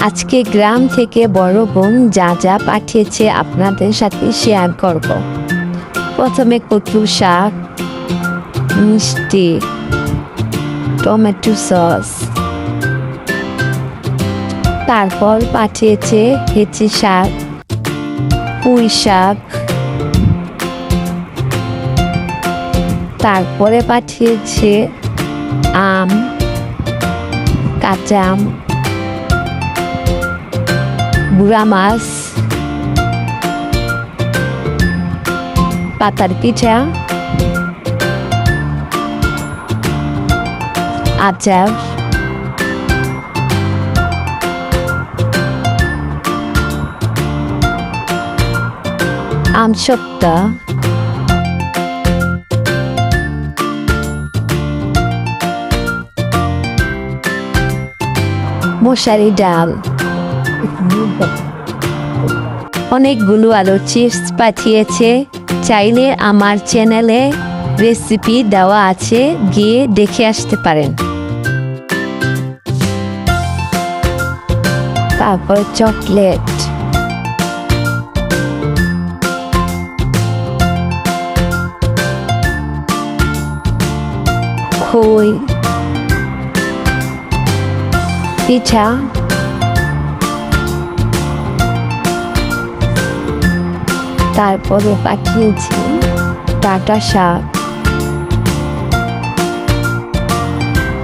আজকে গ্রাম থেকে বড় বোন যা যা পাঠিয়েছে আপনাদের সাথে শেয়ার করব। প্রথমে কচু শাক, মিষ্টি, টমেটো সস, তারপর পাঠিয়েছে হেঁচি শাক, পুঁই শাক, তারপরে পাঠিয়েছে আম, কাঁচা আম, বুড়া মাছ, পাতার পিঠা, আচার, আমসত্ত্বা, মশারি ডাল, অনেকগুলো আলুর চিপস পাঠিয়েছে। চাইলে আমার চ্যানেলে রেসিপি দেওয়া আছে, গিয়ে দেখে আসতে পারেন। তারপর চকলেট, খই, পিঠা, তারপরে পাঠিয়েছি ডাঁটা শাক,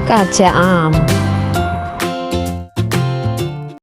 কাঁচা আম,